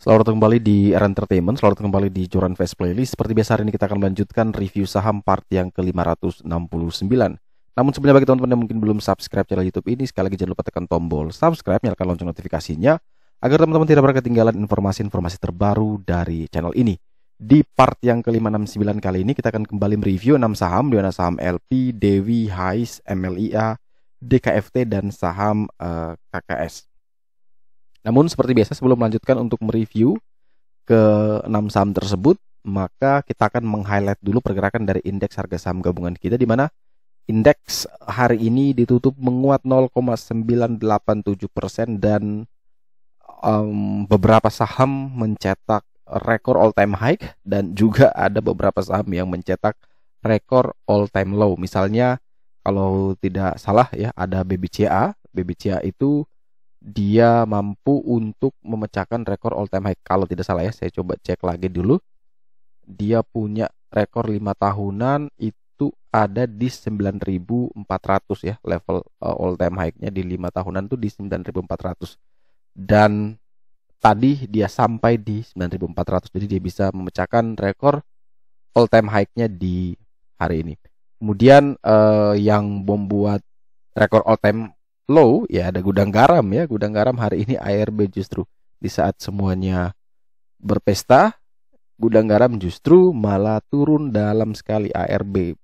Selamat datang kembali di Era Entertainment, selamat datang kembali di Joran Fest Playlist. Seperti biasa hari ini kita akan melanjutkan review saham part yang ke-569. Namun sebelumnya bagi teman-teman yang mungkin belum subscribe channel YouTube ini, sekali lagi jangan lupa tekan tombol subscribe, nyalakan lonceng notifikasinya, agar teman-teman tidak pernah ketinggalan informasi-informasi terbaru dari channel ini. Di part yang ke-569 kali ini kita akan kembali mereview 6 saham, di mana saham LP, Dewi, HAIS, MLIA, DKFT, dan saham KKS. Namun seperti biasa sebelum melanjutkan untuk mereview ke 6 saham tersebut, maka kita akan meng-highlight dulu pergerakan dari indeks harga saham gabungan kita, di mana indeks hari ini ditutup menguat 0,987% dan beberapa saham mencetak rekor all time high dan juga ada beberapa saham yang mencetak rekor all time low. Misalnya kalau tidak salah ya, ada BBCA. BBCA itu dia mampu untuk memecahkan rekor all time high. Kalau tidak salah ya, saya coba cek lagi dulu. Dia punya rekor 5 tahunan itu ada di 9.400 ya. Level all time high-nya di 5 tahunan tuh di 9.400. Dan tadi dia sampai di 9.400. Jadi dia bisa memecahkan rekor all time high-nya di hari ini. Kemudian yang membuat rekor all time low ya ada Gudang Garam ya. Gudang Garam hari ini ARB justru di saat semuanya berpesta, Gudang Garam justru malah turun dalam sekali. ARB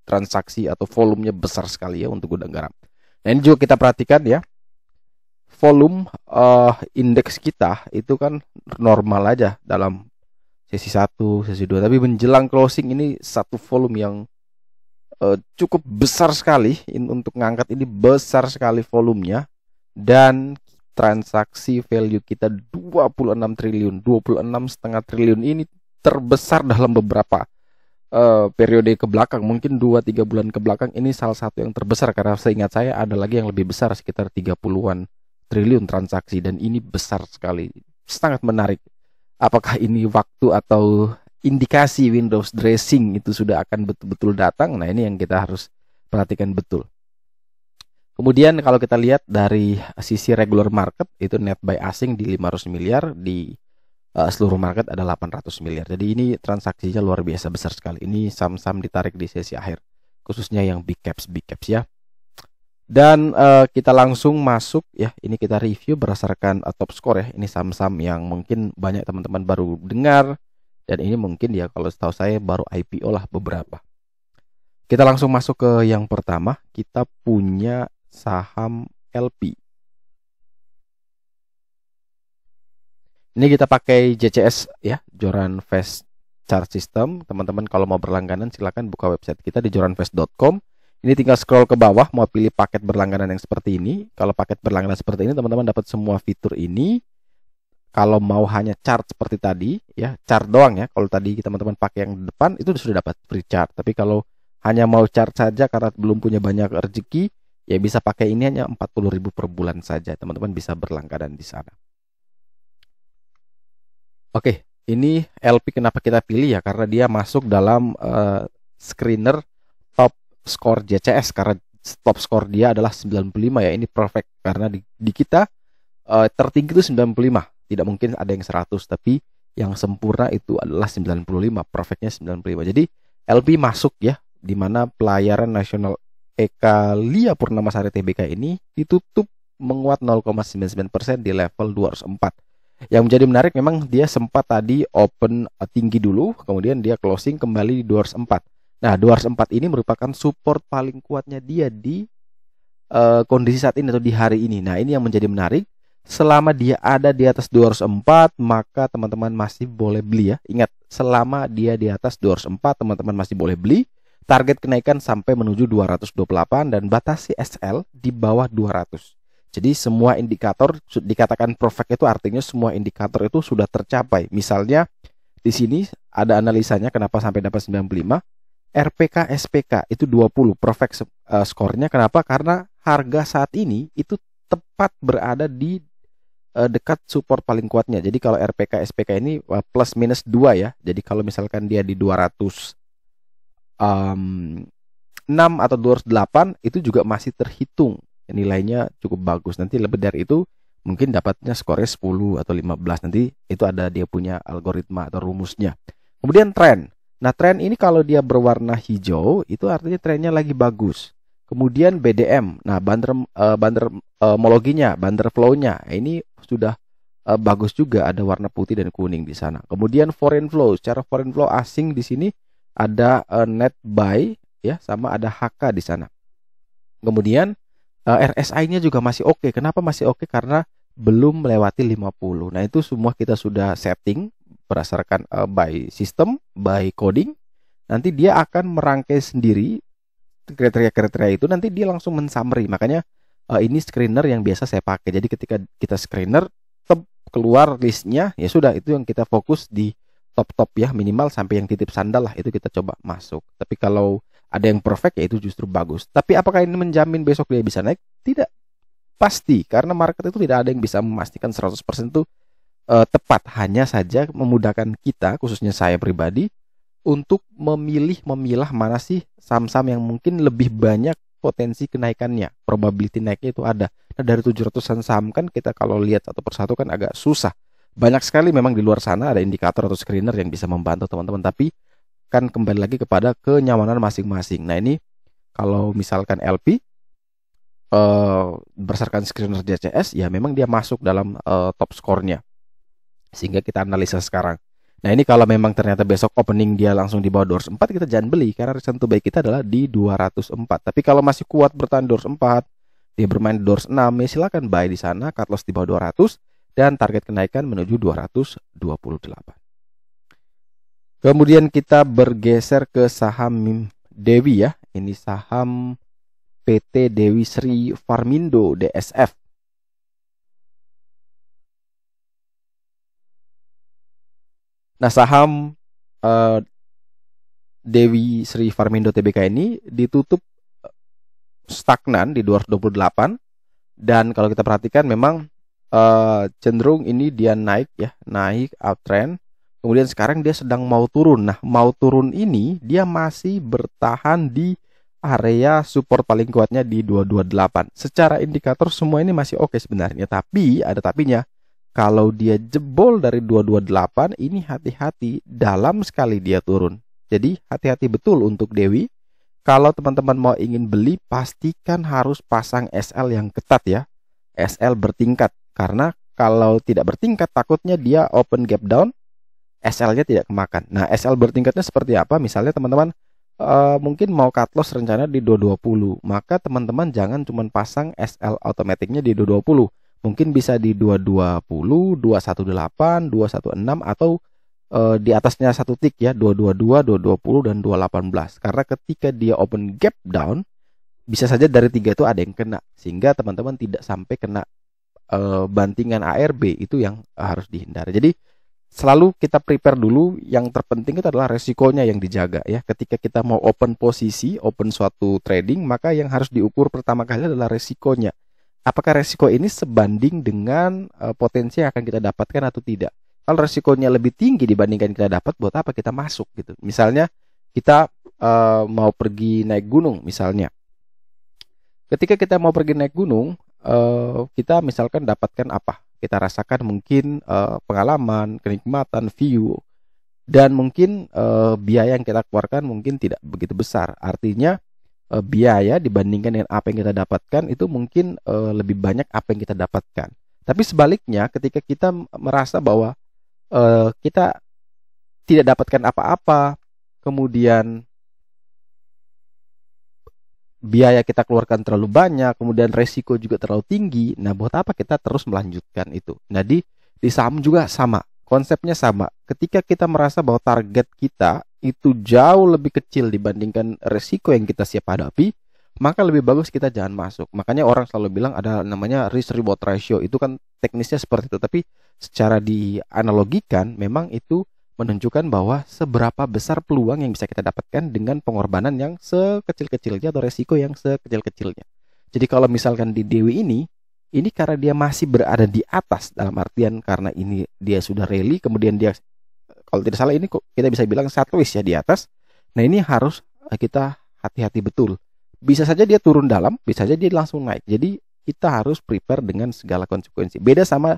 transaksi atau volumenya besar sekali ya untuk Gudang Garam. Nah ini juga kita perhatikan ya, volume indeks kita itu kan normal aja dalam sesi 1, sesi 2, tapi menjelang closing ini satu volume yang cukup besar sekali. Untuk ngangkat ini besar sekali volumenya, dan transaksi value kita 26 triliun, 26,5 triliun ini terbesar dalam beberapa periode ke belakang. Mungkin 2-3 bulan ke belakang ini salah satu yang terbesar, karena seingat saya ada lagi yang lebih besar sekitar 30-an triliun transaksi, dan ini besar sekali, sangat menarik. Apakah ini waktu atau indikasi Windows dressing itu sudah akan betul-betul datang? Nah ini yang kita harus perhatikan betul. Kemudian kalau kita lihat dari sisi regular market, itu net buy asing di 500 miliar, di seluruh market ada 800 miliar. Jadi ini transaksinya luar biasa besar sekali. Ini saham-saham ditarik di sesi akhir, khususnya yang big caps ya. Dan kita langsung masuk ya, ini kita review berdasarkan top score ya. Ini saham-saham yang mungkin banyak teman-teman baru dengar, dan ini mungkin ya kalau setahu saya baru IPO lah beberapa. Kita langsung masuk ke yang pertama. Kita punya saham LP. Ini kita pakai JCS ya, Joran Fest Chart System. Teman-teman kalau mau berlangganan silakan buka website kita di joranfest.com. Ini tinggal scroll ke bawah, mau pilih paket berlangganan yang seperti ini. Kalau paket berlangganan seperti ini, teman-teman dapat semua fitur ini. Kalau mau hanya chart seperti tadi ya, chart doang ya. Kalau tadi teman-teman pakai yang depan itu sudah dapat free chart. Tapi kalau hanya mau chart saja karena belum punya banyak rezeki, ya bisa pakai ini, hanya 40.000 per bulan saja. Teman-teman bisa berlangganan di sana. Oke, ini LP kenapa kita pilih ya? Karena dia masuk dalam screener top score JCS, karena top score dia adalah 95 ya. Ini perfect karena di kita tertinggi itu 95. Tidak mungkin ada yang 100, tapi yang sempurna itu adalah 95, perfectnya 95. Jadi LP masuk ya, di mana pelayaran nasional Eka Lia Purnamasari Tbk ini ditutup menguat 0,99% di level 204. Yang menjadi menarik memang dia sempat tadi open tinggi dulu, kemudian dia closing kembali di 204. Nah 204 ini merupakan support paling kuatnya dia di kondisi saat ini atau di hari ini. Nah ini yang menjadi menarik. Selama dia ada di atas 204, maka teman-teman masih boleh beli ya. Ingat, selama dia di atas 204, teman-teman masih boleh beli. Target kenaikan sampai menuju 228 dan batasi SL di bawah 200. Jadi semua indikator dikatakan perfect itu artinya semua indikator itu sudah tercapai. Misalnya di sini ada analisanya kenapa sampai dapat 95. RPK SPK itu 20, perfect skornya. Kenapa? Karena harga saat ini itu tepat berada di dekat support paling kuatnya. Jadi kalau RPK SPK ini plus minus 2 ya. Jadi kalau misalkan dia di 206 atau 208 itu juga masih terhitung nilainya cukup bagus. Nanti lebih dari itu mungkin dapatnya skornya 10 atau 15. Nanti itu ada dia punya algoritma atau rumusnya. Kemudian tren. Nah, tren ini kalau dia berwarna hijau itu artinya trennya lagi bagus. Kemudian BDM. Nah, bandermologinya, bander flow-nya ini sudah bagus juga, ada warna putih dan kuning di sana. Kemudian foreign flow. Secara foreign flow asing di sini ada net buy ya, sama ada HK di sana. Kemudian RSI-nya juga masih oke. Kenapa masih oke? Karena belum melewati 50. Nah, itu semua kita sudah setting berdasarkan by system, by coding. Nanti dia akan merangkai sendiri kriteria-kriteria itu, nanti dia langsung men-summary. Makanya ini screener yang biasa saya pakai. Jadi ketika kita screener keluar listnya, ya sudah, itu yang kita fokus di top-top ya, minimal sampai yang titip sandal lah, itu kita coba masuk. Tapi kalau ada yang perfect ya itu justru bagus. Tapi apakah ini menjamin besok dia bisa naik? Tidak pasti, karena market itu tidak ada yang bisa memastikan 100% itu tepat. Hanya saja memudahkan kita, khususnya saya pribadi, untuk memilah mana sih saham-saham yang mungkin lebih banyak potensi kenaikannya, probability naiknya itu ada. Nah, dari 700-an saham kan kita kalau lihat satu persatu kan agak susah. Banyak sekali memang di luar sana ada indikator atau screener yang bisa membantu teman-teman, tapi kan kembali lagi kepada kenyamanan masing-masing. Nah, ini kalau misalkan LP berdasarkan screener DCS ya memang dia masuk dalam top score-nya. Sehingga kita analisa sekarang. Nah, ini kalau memang ternyata besok opening dia langsung di bawah doors 4, kita jangan beli karena return to buy kita adalah di 204. Tapi kalau masih kuat bertahan doors 4, dia bermain di doors 6, ya silakan buy di sana, cut loss di bawah 200 dan target kenaikan menuju 228. Kemudian kita bergeser ke saham Dewi ya. Ini saham PT Dewi Sri Farmindo DSF. Nah, saham Dewi Sri Farmindo Tbk ini ditutup stagnan di 228, dan kalau kita perhatikan memang cenderung ini dia naik ya, naik uptrend. Kemudian sekarang dia sedang mau turun. Nah, mau turun ini dia masih bertahan di area support paling kuatnya di 228. Secara indikator semua ini masih oke sebenarnya, tapi ada tapinya. Kalau dia jebol dari 228, ini hati-hati, dalam sekali dia turun. Jadi hati-hati betul untuk Dewi. Kalau teman-teman mau ingin beli, pastikan harus pasang SL yang ketat ya. SL bertingkat. Karena kalau tidak bertingkat, takutnya dia open gap down, SL-nya tidak kemakan. Nah, SL bertingkatnya seperti apa? Misalnya teman-teman mungkin mau cut loss rencana di 220. Maka teman-teman jangan cuma pasang SL automaticnya di 220. Mungkin bisa di 220, 218, 216 atau di atasnya satu tick ya, 222, 220 dan 218. Karena ketika dia open gap down, bisa saja dari tiga itu ada yang kena, sehingga teman-teman tidak sampai kena bantingan ARB, itu yang harus dihindari. Jadi selalu kita prepare dulu, yang terpenting itu adalah resikonya yang dijaga ya. Ketika kita mau open posisi, open suatu trading, maka yang harus diukur pertama kali adalah resikonya. Apakah resiko ini sebanding dengan potensi yang akan kita dapatkan atau tidak? Kalau resikonya lebih tinggi dibandingkan kita dapat, buat apa kita masuk gitu? Misalnya kita mau pergi naik gunung misalnya. Ketika kita mau pergi naik gunung, kita misalkan dapatkan apa? Kita rasakan mungkin pengalaman, kenikmatan, view, dan mungkin biaya yang kita keluarkan mungkin tidak begitu besar. Artinya biaya dibandingkan dengan apa yang kita dapatkan itu mungkin lebih banyak apa yang kita dapatkan. Tapi sebaliknya, ketika kita merasa bahwa kita tidak dapatkan apa-apa, kemudian biaya kita keluarkan terlalu banyak, kemudian resiko juga terlalu tinggi, nah buat apa kita terus melanjutkan itu? Nah di saham juga sama, konsepnya sama. Ketika kita merasa bahwa target kita itu jauh lebih kecil dibandingkan resiko yang kita siap hadapi, maka lebih bagus kita jangan masuk. Makanya orang selalu bilang ada namanya risk reward ratio. Itu kan teknisnya seperti itu, tapi secara dianalogikan memang itu menunjukkan bahwa seberapa besar peluang yang bisa kita dapatkan dengan pengorbanan yang sekecil-kecilnya atau resiko yang sekecil-kecilnya. Jadi kalau misalkan di Dewi ini karena dia masih berada di atas, dalam artian karena ini dia sudah rally, kemudian dia, kalau tidak salah ini kok kita bisa bilang sideways ya di atas. Nah, ini harus kita hati-hati betul. Bisa saja dia turun dalam, bisa saja dia langsung naik. Jadi kita harus prepare dengan segala konsekuensi. Beda sama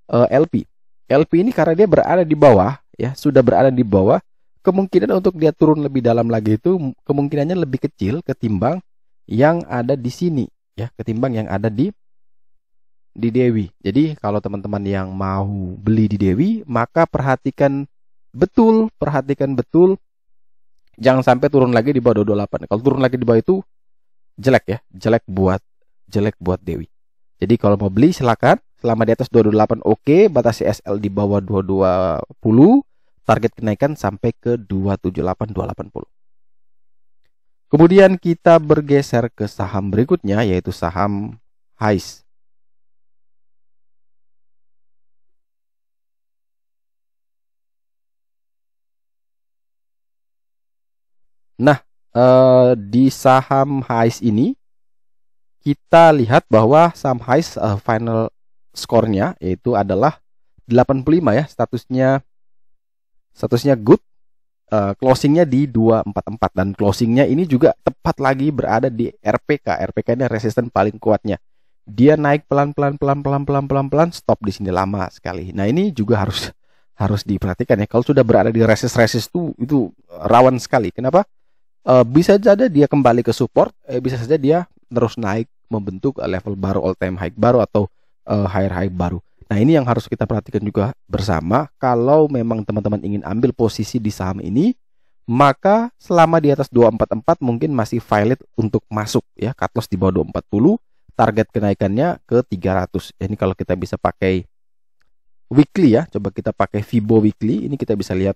LP. LP ini karena dia berada di bawah, ya, sudah berada di bawah, kemungkinan untuk dia turun lebih dalam lagi itu kemungkinannya lebih kecil ketimbang yang ada di sini, ya, ketimbang yang ada di Dewi. Jadi kalau teman-teman yang mau beli di Dewi, maka perhatikan betul, jangan sampai turun lagi di bawah 228. Kalau turun lagi di bawah itu jelek, ya, jelek buat Dewi. Jadi kalau mau beli silakan, selama di atas 228 oke, batasi SL di bawah 220, target kenaikan sampai ke 278 280. Kemudian kita bergeser ke saham berikutnya, yaitu saham HISE. Nah, di saham HISE ini kita lihat bahwa saham HISE final skornya yaitu adalah 85, ya, statusnya good, closingnya di 244, dan closingnya ini juga tepat lagi berada di RPK. RPK ini resisten paling kuatnya. Dia naik pelan-pelan, stop di sini lama sekali. Nah, ini juga harus diperhatikan, ya. Kalau sudah berada di resist itu rawan sekali. Kenapa? Bisa saja dia kembali ke support, bisa saja dia terus naik membentuk level baru, all time high baru, atau higher high baru. Nah, ini yang harus kita perhatikan juga bersama. Kalau memang teman-teman ingin ambil posisi di saham ini, maka selama di atas 244 mungkin masih valid untuk masuk, ya. Cut loss di bawah 240, target kenaikannya ke 300. Ini kalau kita bisa pakai weekly, ya. Coba kita pakai Fibo weekly, ini kita bisa lihat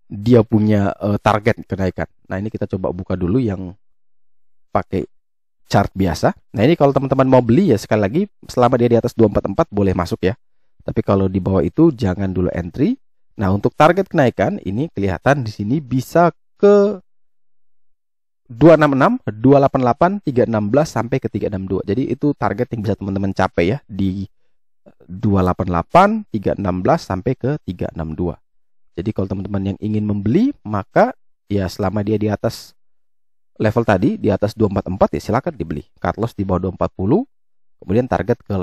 dia punya target kenaikan. Nah, ini kita coba buka dulu yang pakai chart biasa. Nah, ini kalau teman-teman mau beli, ya, sekali lagi selama dia di atas 244 boleh masuk, ya. Tapi kalau di bawah itu jangan dulu entry. Nah, untuk target kenaikan ini kelihatan di sini bisa ke 266, 288, 316 sampai ke 362. Jadi itu target yang bisa teman-teman capai, ya, di 288, 316 sampai ke 362. Jadi kalau teman-teman yang ingin membeli, maka ya selama dia di atas level tadi, di atas 244, ya silakan dibeli. Cut loss di bawah 240, kemudian target ke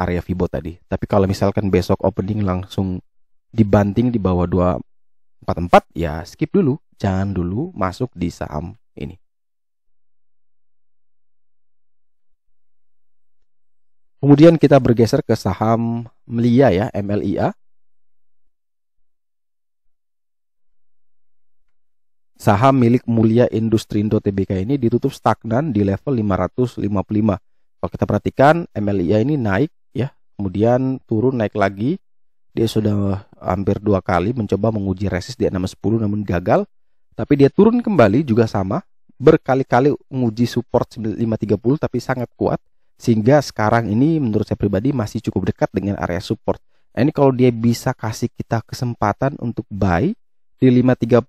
area Fibo tadi. Tapi kalau misalkan besok opening langsung dibanting di bawah 244, ya skip dulu, jangan dulu masuk di saham ini. Kemudian kita bergeser ke saham MLIA, ya, MLIA. Saham milik Mulia Industrindo Tbk ini ditutup stagnan di level 555. Kalau kita perhatikan, MLIA ini naik, ya, kemudian turun, naik lagi. Dia sudah hampir 2 kali mencoba menguji resist di 610 namun gagal. Tapi dia turun kembali juga sama, berkali-kali menguji support 530 tapi sangat kuat. Sehingga sekarang ini menurut saya pribadi masih cukup dekat dengan area support. Nah, ini kalau dia bisa kasih kita kesempatan untuk buy di 530,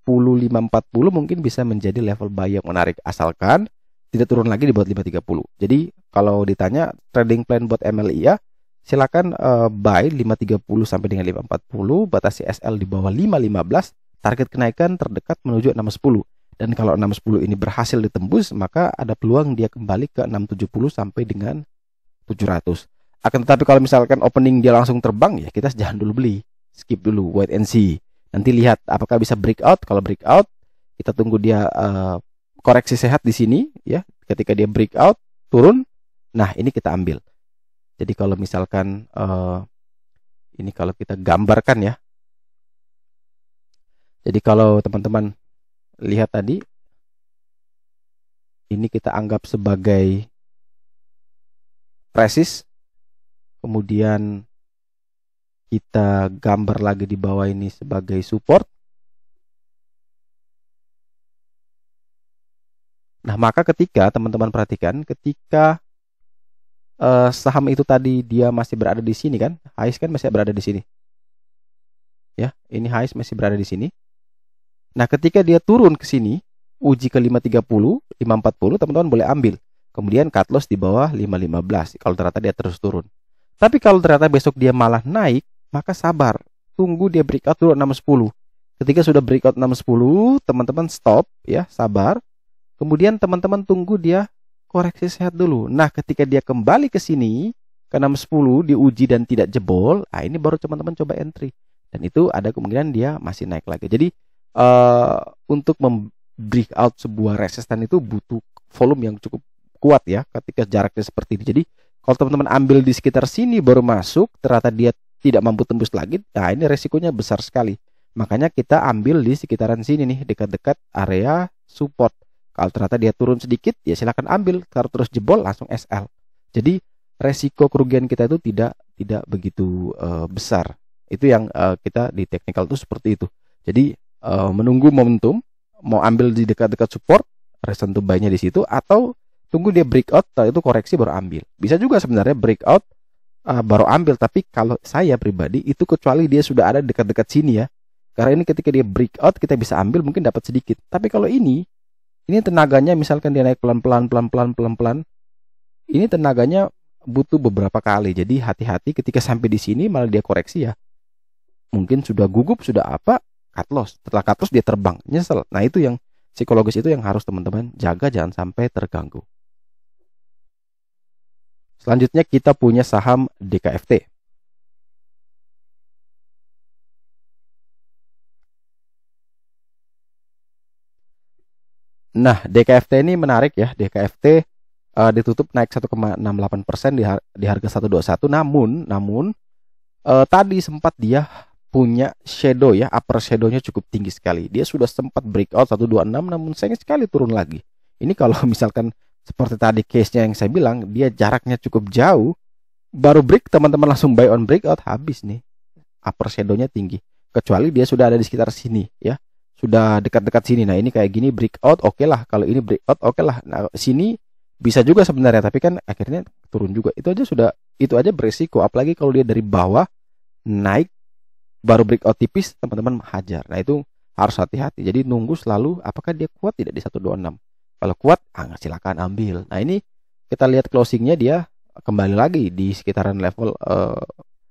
540 mungkin bisa menjadi level buy yang menarik, asalkan tidak turun lagi di bawah 530. Jadi kalau ditanya trading plan buat MLIA, silakan buy 530 sampai dengan 540, batasi SL di bawah 515, target kenaikan terdekat menuju 610. Dan kalau 610 ini berhasil ditembus, maka ada peluang dia kembali ke 670 sampai dengan 700. Akan tetapi kalau misalkan opening dia langsung terbang, ya kita jangan dulu beli, skip dulu, wait and see. Nanti lihat apakah bisa breakout. Kalau breakout, kita tunggu dia koreksi sehat di sini, ya. Ketika dia breakout turun, nah ini kita ambil. Jadi kalau misalkan ini kalau kita gambarkan, ya. Jadi kalau teman-teman lihat tadi, ini kita anggap sebagai resist, kemudian kita gambar lagi di bawah ini sebagai support. Nah, maka ketika teman-teman perhatikan, ketika saham itu tadi dia masih berada di sini, kan, HISE kan masih berada di sini, ya, ini HISE masih berada di sini. Nah, ketika dia turun ke sini, uji ke 530, 540, teman-teman boleh ambil. Kemudian cut loss di bawah 515 kalau ternyata dia terus turun. Tapi kalau ternyata besok dia malah naik, maka sabar, tunggu dia breakout dulu 610. Ketika sudah breakout 610, teman-teman stop, ya, sabar. Kemudian teman-teman tunggu dia koreksi sehat dulu. Nah, ketika dia kembali ke sini ke 610 diuji dan tidak jebol, nah ini baru teman-teman coba entry. Dan itu ada kemungkinan dia masih naik lagi. Jadi untuk breakout sebuah resisten itu butuh volume yang cukup kuat ya ketika jaraknya seperti ini. Jadi kalau teman-teman ambil di sekitar sini baru masuk, ternyata dia tidak mampu tembus lagi, nah ini resikonya besar sekali. Makanya kita ambil di sekitaran sini nih, dekat-dekat area support. Kalau ternyata dia turun sedikit, ya silakan ambil. Kalau terus jebol langsung SL. Jadi resiko kerugian kita itu tidak begitu besar. Itu yang kita di technical itu seperti itu. Jadi menunggu momentum, mau ambil di dekat-dekat support, reason to buy-nya di situ, atau tunggu dia breakout, itu koreksi baru ambil. Bisa juga sebenarnya breakout baru ambil, tapi kalau saya pribadi itu kecuali dia sudah ada dekat-dekat sini ya. Karena ini ketika dia breakout kita bisa ambil mungkin dapat sedikit. Tapi kalau ini tenaganya misalkan dia naik pelan-pelan, ini tenaganya butuh beberapa kali. Jadi hati-hati ketika sampai di sini malah dia koreksi ya. Mungkin sudah gugup, sudah apa, cut loss. Setelah cut loss dia terbang, nyesel. Nah itu yang psikologis itu yang harus teman-teman jaga, jangan sampai terganggu. Selanjutnya kita punya saham DKFT. Nah, DKFT ini menarik ya. DKFT ditutup naik 1,68% di harga 121. Namun tadi sempat dia punya shadow ya, upper shadow-nya cukup tinggi sekali. Dia sudah sempat breakout 126, namun sayang sekali turun lagi. Ini kalau misalkan seperti tadi case-nya yang saya bilang, dia jaraknya cukup jauh, baru break teman-teman langsung buy on breakout, habis nih. Upper shadow-nya tinggi. Kecuali dia sudah ada di sekitar sini ya. Sudah dekat-dekat sini. Nah, ini kayak gini breakout, oke lah. Kalau ini breakout, oke lah. Nah, sini bisa juga sebenarnya, tapi kan akhirnya turun juga. Itu aja beresiko. Apalagi kalau dia dari bawah naik baru breakout tipis, teman-teman hajar. Nah, itu harus hati-hati. Jadi nunggu selalu apakah dia kuat tidak di 126. Kalau kuat, silakan ambil. Nah, ini kita lihat closingnya dia kembali lagi di sekitaran level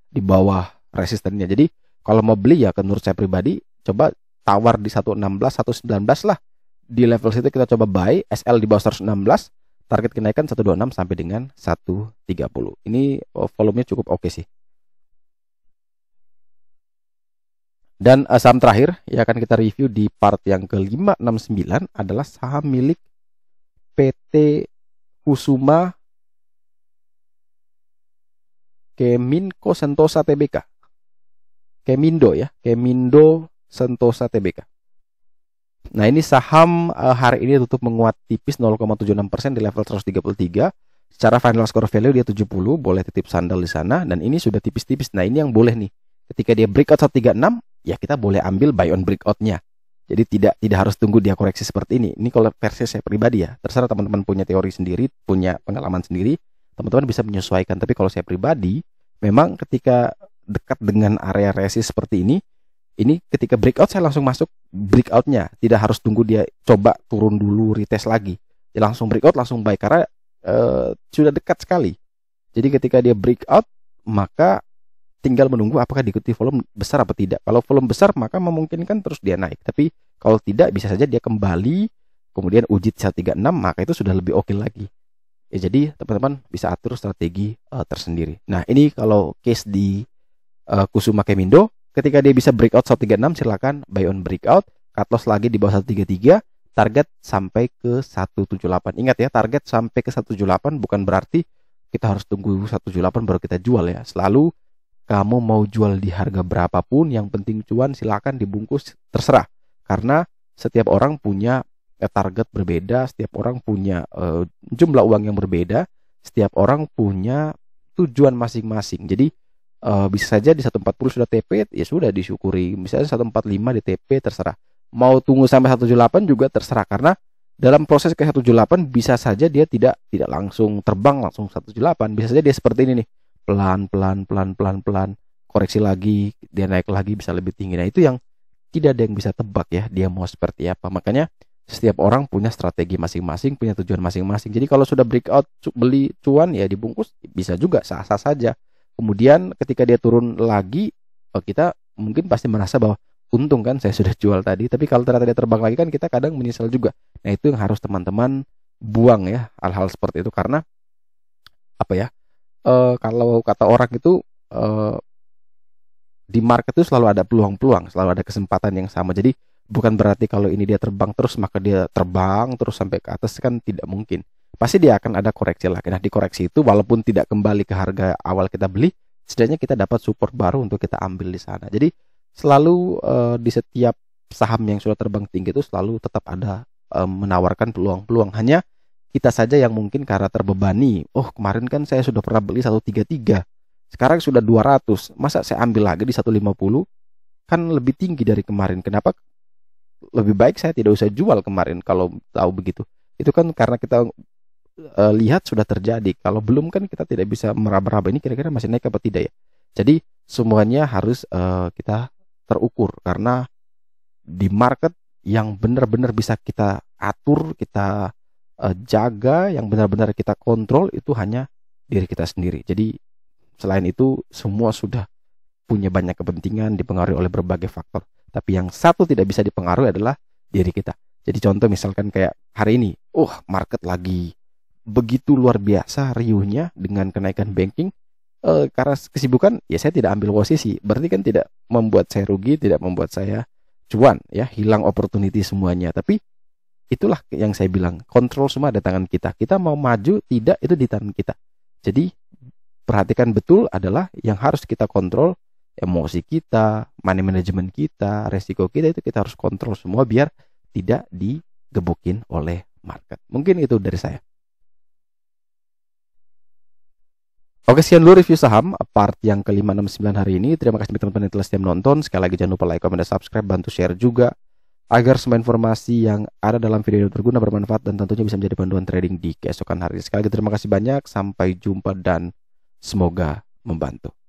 di bawah resistennya. Jadi kalau mau beli ya menurut saya pribadi coba tawar di 116, 119 lah. Di level situ kita coba buy, SL di bawah 116, target kenaikan 126 sampai dengan 130. Ini volumenya cukup oke sih. Dan saham terakhir yang akan kita review di part yang ke-569 adalah saham milik PT Kusuma Keminko Sentosa Tbk. Kemindo ya, Kemindo Sentosa Tbk. Nah, ini saham hari ini tutup menguat tipis 0,76% di level 133. Secara final score value dia 70, boleh titip sandal di sana, dan ini sudah tipis-tipis. Nah, ini yang boleh nih. Ketika dia breakout 136, ya kita boleh ambil buy on breakout-nya. Jadi tidak harus tunggu dia koreksi seperti ini. Ini kalau versi saya pribadi ya. Terserah teman-teman punya teori sendiri, punya pengalaman sendiri, teman-teman bisa menyesuaikan. Tapi kalau saya pribadi, memang ketika dekat dengan area resist seperti ini ketika breakout saya langsung masuk breakout-nya. Tidak harus tunggu dia coba turun dulu, retest lagi. Dia langsung breakout, langsung buy karena sudah dekat sekali. Jadi ketika dia breakout, maka tinggal menunggu apakah diikuti volume besar atau tidak. Kalau volume besar maka memungkinkan terus dia naik. Tapi kalau tidak bisa saja dia kembali kemudian uji 136, maka itu sudah lebih oke lagi. Ya, jadi teman-teman bisa atur strategi tersendiri. Nah, ini kalau case di Kusuma Kemindo, ketika dia bisa breakout 136 silakan buy on breakout, cut loss lagi di bawah 133, target sampai ke 178. Ingat ya, target sampai ke 178 bukan berarti kita harus tunggu 178 baru kita jual ya. Selalu kamu mau jual di harga berapapun, yang penting cuan, silakan dibungkus, terserah. Karena setiap orang punya target berbeda, setiap orang punya jumlah uang yang berbeda, setiap orang punya tujuan masing-masing. Jadi bisa saja di 140 sudah TP, ya sudah disyukuri. Misalnya 145 di TP, terserah. Mau tunggu sampai 178 juga terserah, karena dalam proses ke 178 bisa saja dia tidak langsung terbang langsung 178. Bisa saja dia seperti ini nih. Pelan, koreksi lagi, dia naik lagi bisa lebih tinggi. Nah, itu yang tidak ada yang bisa tebak ya, dia mau seperti apa. Makanya setiap orang punya strategi masing-masing, punya tujuan masing-masing. Jadi kalau sudah breakout beli cuan ya dibungkus, bisa juga, sah-sah saja. Kemudian ketika dia turun lagi, kita mungkin pasti merasa bahwa untung kan saya sudah jual tadi. Tapi kalau ternyata dia terbang lagi kan kita kadang menyesal juga. Nah, itu yang harus teman-teman buang ya hal-hal seperti itu, karena apa ya, kalau kata orang itu, eh, di market itu selalu ada peluang-peluang, selalu ada kesempatan yang sama. Jadi bukan berarti kalau ini dia terbang terus maka dia terbang terus sampai ke atas, kan tidak mungkin. Pasti dia akan ada koreksi lagi. Nah, di koreksi itu walaupun tidak kembali ke harga awal kita beli, setidaknya kita dapat support baru untuk kita ambil di sana. Jadi selalu, di setiap saham yang sudah terbang tinggi itu selalu tetap ada, menawarkan peluang-peluang. Hanya kita saja yang mungkin karena terbebani. Oh, kemarin kan saya sudah pernah beli 133. Sekarang sudah 200. Masa saya ambil lagi di 150? Kan lebih tinggi dari kemarin. Kenapa? Lebih baik saya tidak usah jual kemarin kalau tahu begitu. Itu kan karena kita, lihat sudah terjadi. Kalau belum kan kita tidak bisa meraba-raba ini kira-kira masih naik apa tidak ya. Jadi semuanya harus, kita terukur, karena di market yang benar-benar bisa kita atur, kita, jaga, yang benar-benar kita kontrol itu hanya diri kita sendiri. Jadi selain itu semua sudah punya banyak kepentingan, dipengaruhi oleh berbagai faktor. Tapi yang satu tidak bisa dipengaruhi adalah diri kita. Jadi contoh misalkan kayak hari ini, market lagi begitu luar biasa riuhnya dengan kenaikan banking. Karena kesibukan, ya saya tidak ambil posisi. Berarti kan tidak membuat saya rugi, tidak membuat saya cuan, ya hilang opportunity semuanya. Tapi itulah yang saya bilang, kontrol semua ada tangan kita. Kita mau maju tidak itu di tangan kita. Jadi perhatikan betul adalah yang harus kita kontrol emosi kita, money management kita, resiko kita itu kita harus kontrol semua biar tidak digebukin oleh market. Mungkin itu dari saya. Oke, sekian dulu review saham part yang ke-569 hari ini. Terima kasih teman-teman yang telah setia menonton. Sekali lagi jangan lupa like, comment, dan subscribe. Bantu share juga agar semua informasi yang ada dalam video ini berguna, bermanfaat, dan tentunya bisa menjadi panduan trading di keesokan hari. Sekali lagi terima kasih banyak. Sampai jumpa dan semoga membantu.